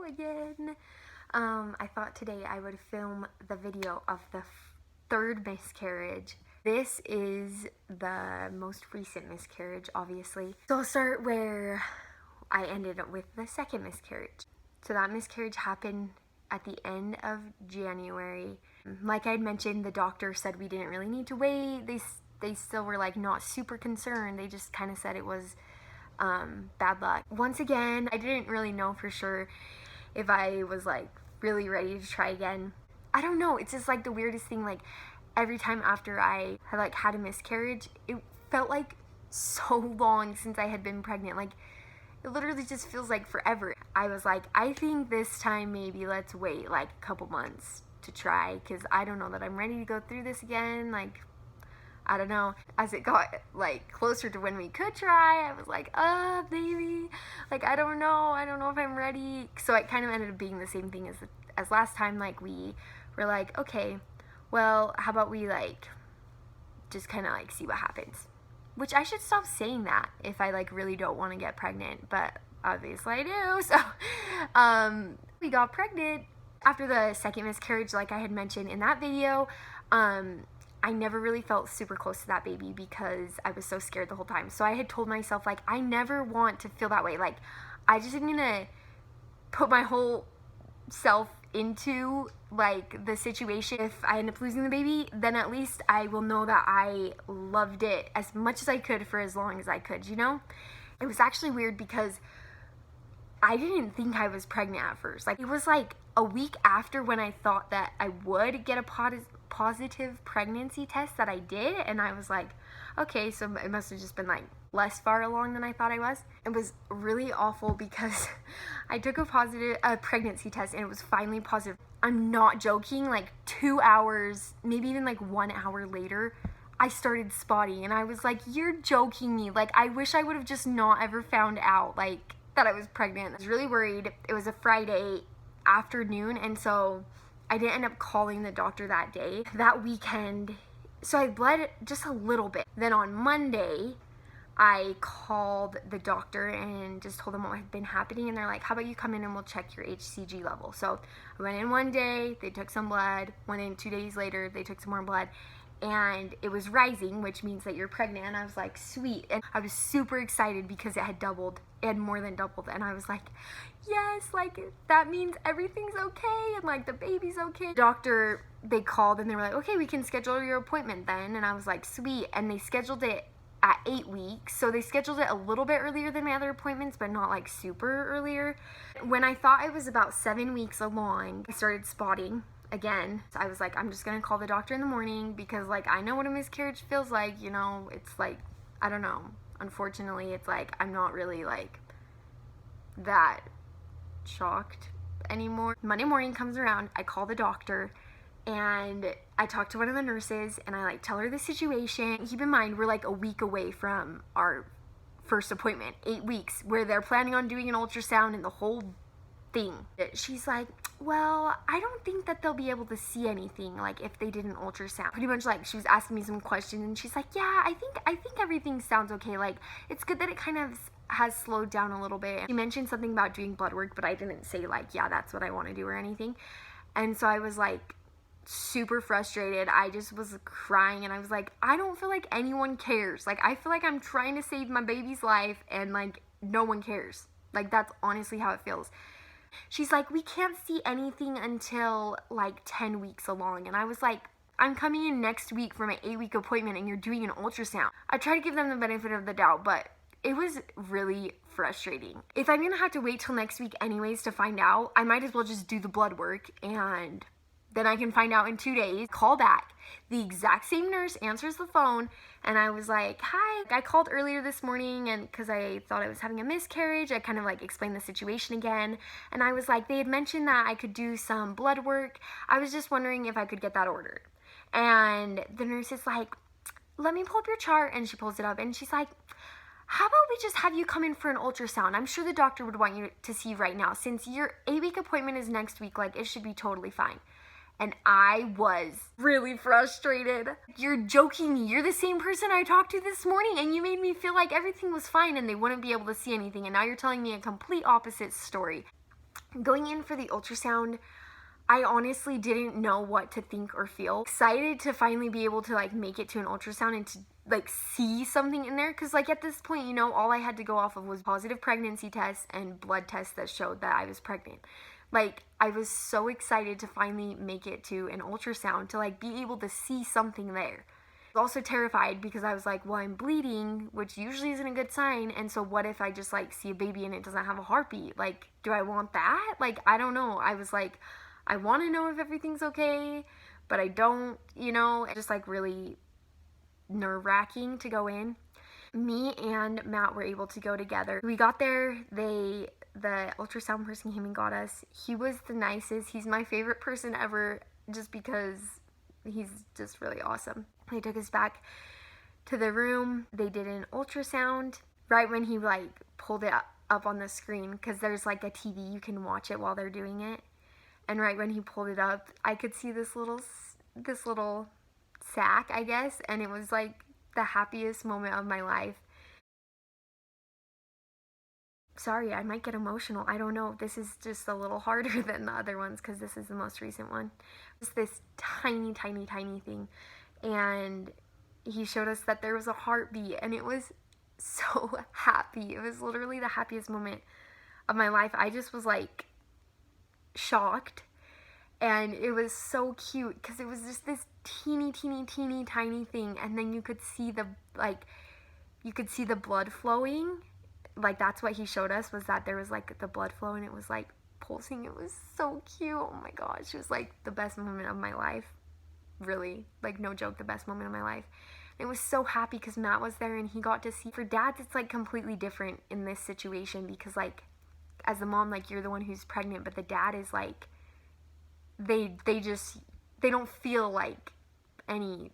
again. I thought today I would film the video of the third miscarriage. This is the most recent miscarriage, obviously. So I'll start where I ended up with the second miscarriage. So that miscarriage happened at the end of January. Like I'd mentioned, the doctor said we didn't really need to wait. They still were like not super concerned. They just kind of said it was bad luck. Once again, I didn't really know for sure if I was like really ready to try again. I don't know, it's just like the weirdest thing. Like every time after I had a miscarriage, it felt like so long since I had been pregnant. Like it literally just feels like forever. I was like, I think this time maybe let's wait like a couple months to try, because I don't know that I'm ready to go through this again. Like I don't know. As it got like closer to when we could try, I was like, baby, like I don't know if I'm ready. So it kind of ended up being the same thing as last time. Like we were like, okay, well, how about we like just kind of like see what happens. Which I should stop saying that if I like really don't want to get pregnant, but obviously I do. So we got pregnant after the second miscarriage. Like I had mentioned in that video, I never really felt super close to that baby because I was so scared the whole time. So I had told myself, like, I never want to feel that way. Like, I just am gonna put my whole self into, like, the situation. If I end up losing the baby, then at least I will know that I loved it as much as I could for as long as I could, you know? It was actually weird because I didn't think I was pregnant at first. Like, it was, like, a week after when I thought that I would get a positive pregnancy test that I did, and I was like, okay, so it must have just been like less far along than I thought I was. It was really awful because I took a pregnancy test and it was finally positive. I'm not joking, like 2 hours, maybe even like 1 hour later, I started spotting, and I was like, you're joking me. Like I wish I would have just not ever found out like that I was pregnant. I was really worried. It was a Friday afternoon, and so I didn't end up calling the doctor that day. That weekend, so I bled just a little bit. Then on Monday, I called the doctor and just told them what had been happening, and they're like, how about you come in and we'll check your HCG level. So I went in one day, they took some blood, went in 2 days later, they took some more blood, and it was rising, which means that you're pregnant. And I was like, sweet. And I was super excited because it had doubled. It had more than doubled. And I was like, yes, like that means everything's okay and like the baby's okay. Doctor, they called and they were like, okay, we can schedule your appointment then. And I was like, sweet. And they scheduled it at 8 weeks. So they scheduled it a little bit earlier than my other appointments, but not like super earlier. When I thought I was about 7 weeks along, I started spotting again. So I was like, I'm just gonna call the doctor in the morning because like I know what a miscarriage feels like, you know. It's like, I don't know, unfortunately it's like I'm not really like that shocked anymore. Monday morning comes around, I call the doctor and I talk to one of the nurses and I like tell her the situation. Keep in mind we're like a week away from our first appointment, 8 weeks, where they're planning on doing an ultrasound and the whole thing. She's like, well, I don't think that they'll be able to see anything like if they did an ultrasound. Pretty much like she was asking me some questions and she's like, yeah, I think everything sounds okay. Like it's good that it kind of has slowed down a little bit. She mentioned something about doing blood work, but I didn't say like, yeah, that's what I want to do or anything. And so I was like super frustrated. I just was crying and I was like, I don't feel like anyone cares. Like I feel like I'm trying to save my baby's life and like no one cares. Like that's honestly how it feels. She's like, we can't see anything until like 10 weeks along. And I was like, I'm coming in next week for my 8-week appointment and you're doing an ultrasound. I try to give them the benefit of the doubt, but it was really frustrating. If I'm gonna have to wait till next week anyways to find out, I might as well just do the blood work and then I can find out in 2 days. Call back. The exact same nurse answers the phone and I was like, hi. I called earlier this morning and because I thought I was having a miscarriage, I kind of like explained the situation again. And I was like, they had mentioned that I could do some blood work. I was just wondering if I could get that ordered. And the nurse is like, let me pull up your chart. And she pulls it up and she's like, how about we just have you come in for an ultrasound? I'm sure the doctor would want you to see right now. Since your 8-week appointment is next week, like it should be totally fine. And I was really frustrated. You're joking me. You're the same person I talked to this morning and you made me feel like everything was fine and they wouldn't be able to see anything. And now you're telling me a complete opposite story. Going in for the ultrasound, I honestly didn't know what to think or feel. Excited to finally be able to like make it to an ultrasound and to like see something in there, because like at this point, you know, all I had to go off of was positive pregnancy tests and blood tests that showed that I was pregnant. Like, I was so excited to finally make it to an ultrasound, to like be able to see something there. I was also terrified because I was like, well, I'm bleeding, which usually isn't a good sign, and so what if I just like see a baby and it doesn't have a heartbeat? Like, do I want that? Like, I don't know. I was like, I want to know if everything's okay, but I don't, you know. Just like really nerve-wracking to go in. Me and Matt were able to go together. We got there, the ultrasound person came and got us. He was the nicest. He's my favorite person ever, just because he's just really awesome. They took us back to the room. They did an ultrasound right when he like pulled it up on the screen, because there's like a TV, you can watch it while they're doing it. And right when he pulled it up, I could see this little sack, I guess, and it was like the happiest moment of my life. Sorry, I might get emotional. I don't know. This is just a little harder than the other ones because this is the most recent one. It's this tiny, tiny, tiny thing. And he showed us that there was a heartbeat, and it was so happy. It was literally the happiest moment of my life. I just was like shocked. And it was so cute because it was just this teeny, teeny, teeny, tiny thing. And then you could see the blood flowing. Like, that's what he showed us, was that there was like the blood flow and it was like pulsing. It was so cute. Oh my gosh. It was like the best moment of my life. Really, like, no joke, the best moment of my life. And it was so happy because Matt was there and he got to see. For dads, it's like completely different in this situation because like as the mom, like, you're the one who's pregnant, but the dad is like, they don't feel like any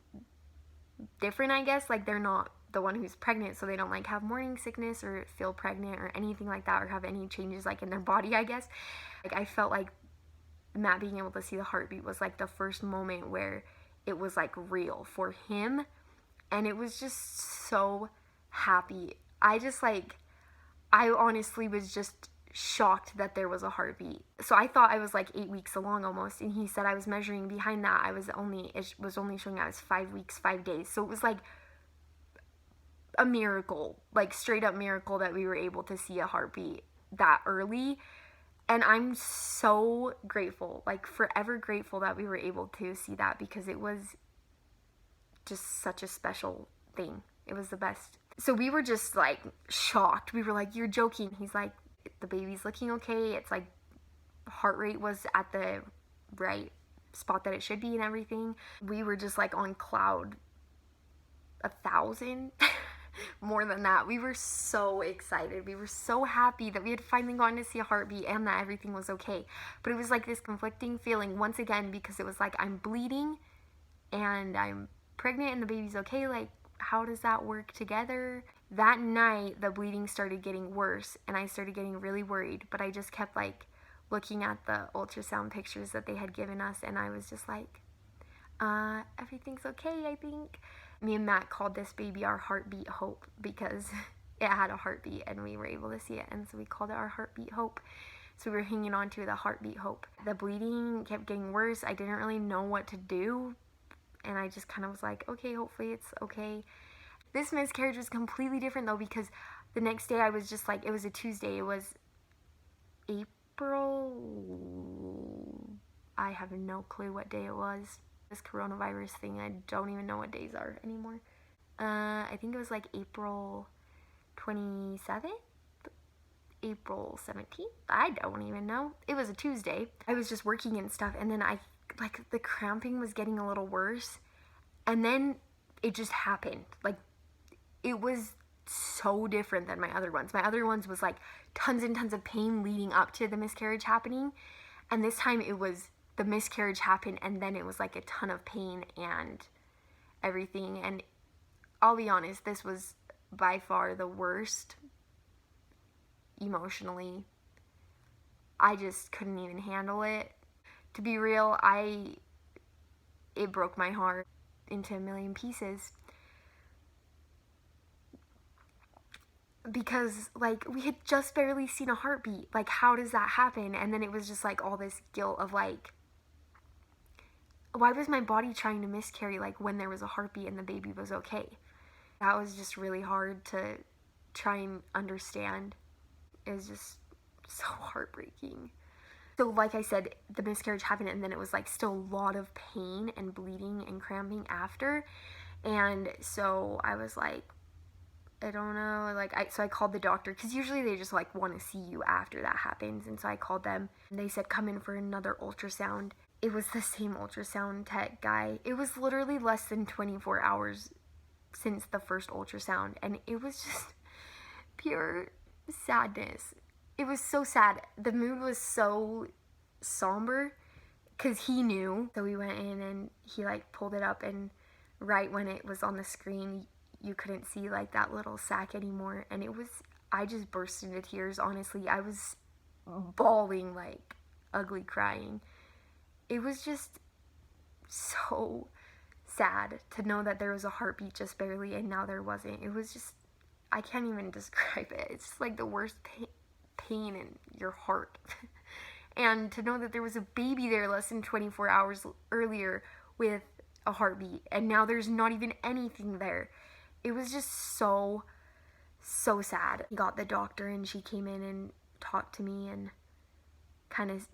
different, I guess. Like, they're not the one who's pregnant, so they don't like have morning sickness or feel pregnant or anything like that, or have any changes like in their body, I guess. Like, I felt like Matt being able to see the heartbeat was like the first moment where it was like real for him, and it was just so happy. I honestly was just shocked that there was a heartbeat. So I thought I was like 8 weeks along almost, and he said I was measuring behind that. It was only showing I was 5 weeks, 5 days. So it was like a miracle, like straight up miracle, that we were able to see a heartbeat that early. And I'm so grateful, like forever grateful, that we were able to see that, because it was just such a special thing. It was the best. So we were just like shocked. We were like, you're joking. He's like, the baby's looking okay. It's like heart rate was at the right spot that it should be and everything. We were just like on cloud 1,000 more than that. We were so excited. We were so happy that we had finally gotten to see a heartbeat and that everything was okay. But it was like this conflicting feeling once again, because it was like, I'm bleeding and I'm pregnant and the baby's okay. Like, how does that work together? That night, the bleeding started getting worse and I started getting really worried, but I just kept like looking at the ultrasound pictures that they had given us, and I was just like, everything's okay, I think. Me and Matt called this baby our heartbeat hope, because it had a heartbeat and we were able to see it, and so we called it our heartbeat hope. So we were hanging on to the heartbeat hope. The bleeding kept getting worse. I didn't really know what to do, and I just kind of was like, okay, hopefully it's okay. This miscarriage was completely different though, because the next day I was just like, it was a Tuesday. It was April. I have no clue what day it was. This coronavirus thing, I don't even know what days are anymore. I think it was like April 27th? April 17th? I don't even know. It was a Tuesday. I was just working and stuff, and then the cramping was getting a little worse, and then it just happened. Like, it was so different than my other ones. My other ones was like tons and tons of pain leading up to the miscarriage happening, and this time it was the miscarriage happened and then it was like a ton of pain and everything. And I'll be honest, this was by far the worst emotionally. I just couldn't even handle it. To be real, it broke my heart into a million pieces. because like we had just barely seen a heartbeat. Like, how does that happen? And then it was just like all this guilt of like, why was my body trying to miscarry like when there was a heartbeat and the baby was okay? That was just really hard to try and understand. It was just so heartbreaking. So like I said, the miscarriage happened and then it was like still a lot of pain and bleeding and cramping after. And so I was like, I don't know, like, so I called the doctor, because usually they just, like, want to see you after that happens, and so I called them, and they said, come in for another ultrasound. It was the same ultrasound tech guy. It was literally less than 24 hours since the first ultrasound, and it was just pure sadness. It was so sad. The mood was so somber, because he knew. So we went in, and he, like, pulled it up, and right when it was on the screen, you couldn't see like that little sac anymore, and it was, I just burst into tears. Honestly, I was bawling, like ugly crying. It was just so sad to know that there was a heartbeat just barely and now there wasn't. It was just, I can't even describe it. It's just like the worst pain in your heart. And to know that there was a baby there less than 24 hours earlier with a heartbeat, and now there's not even anything there. It was just so sad. I got the doctor and she came in and talked to me, and kind of,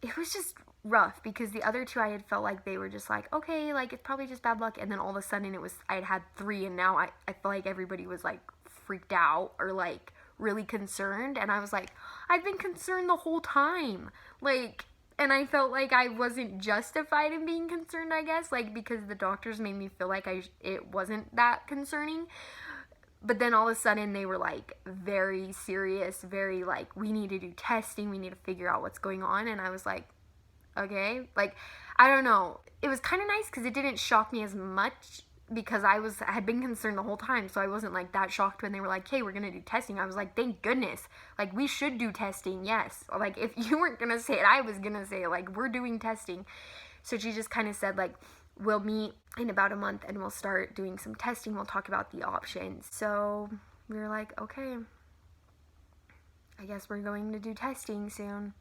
it was just rough because the other two I had felt like they were just like, okay, like it's probably just bad luck, and then all of a sudden it was, I had 3, and now I feel like everybody was like freaked out or like really concerned, and I was like, I've been concerned the whole time, like, and I felt like I wasn't justified in being concerned, I guess, like, because the doctors made me feel like it wasn't that concerning. But then all of a sudden they were like very serious, very like, we need to do testing, we need to figure out what's going on. And I was like, okay, like, I don't know. It was kind of nice because it didn't shock me as much, because I had been concerned the whole time, so I wasn't like that shocked when they were like, hey, we're gonna do testing. I was like, thank goodness, like, we should do testing, yes. Like, if you weren't gonna say it, I was gonna say it, like, we're doing testing. So she just kind of said, like, we'll meet in about a month and we'll start doing some testing, we'll talk about the options. So we were like, okay, I guess we're going to do testing soon.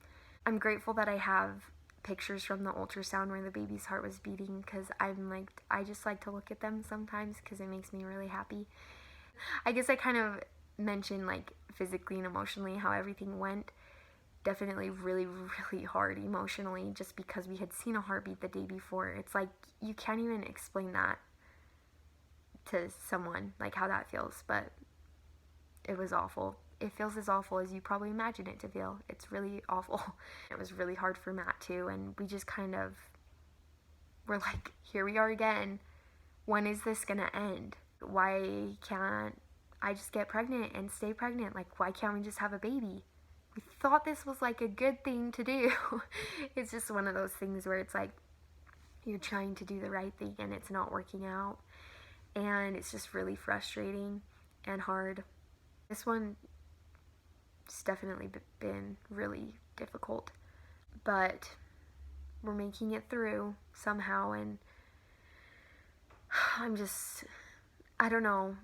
I'm grateful that I have pictures from the ultrasound where the baby's heart was beating, because I'm like, I just like to look at them sometimes because it makes me really happy. I guess I kind of mentioned like physically and emotionally how everything went. Definitely really, really hard emotionally, just because we had seen a heartbeat the day before. It's like, you can't even explain that to someone, like how that feels, but it was awful. It feels as awful as you probably imagine it to feel. It's really awful. It was really hard for Matt too, and we just kind of were like, here we are again. When is this gonna end? Why can't I just get pregnant and stay pregnant? Like, why can't we just have a baby? We thought this was like a good thing to do. It's just one of those things where it's like, you're trying to do the right thing and it's not working out, and it's just really frustrating and hard. This one, it's definitely been really difficult, but we're making it through somehow, and I don't know.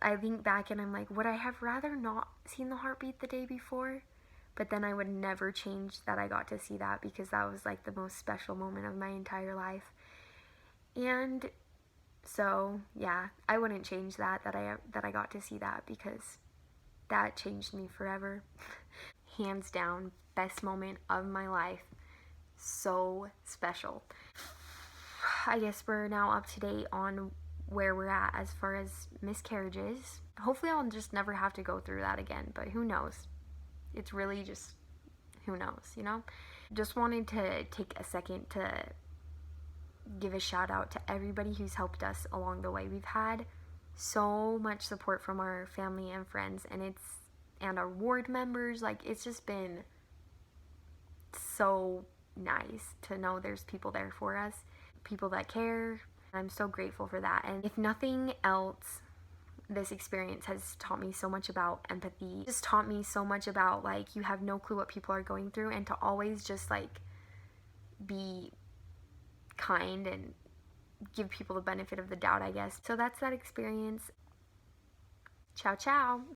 I think back and I'm like, would I have rather not seen the heartbeat the day before? But then I would never change that I got to see that, because that was like the most special moment of my entire life. And so, yeah, I wouldn't change that I got to see that, because that changed me forever. Hands down, best moment of my life. So special. I guess we're now up to date on where we're at as far as miscarriages. Hopefully I'll just never have to go through that again, but who knows? It's really just, who knows, you know? Just wanted to take a second to give a shout out to everybody who's helped us along the way. We've had so much support from our family and friends, and our ward members. Like, it's just been so nice to know there's people there for us, people that care. I'm so grateful for that. And if nothing else, this experience has taught me so much about empathy. Just taught me so much about, like, you have no clue what people are going through, and to always just like be kind and give people the benefit of the doubt, I guess. So that's that experience. Ciao, ciao.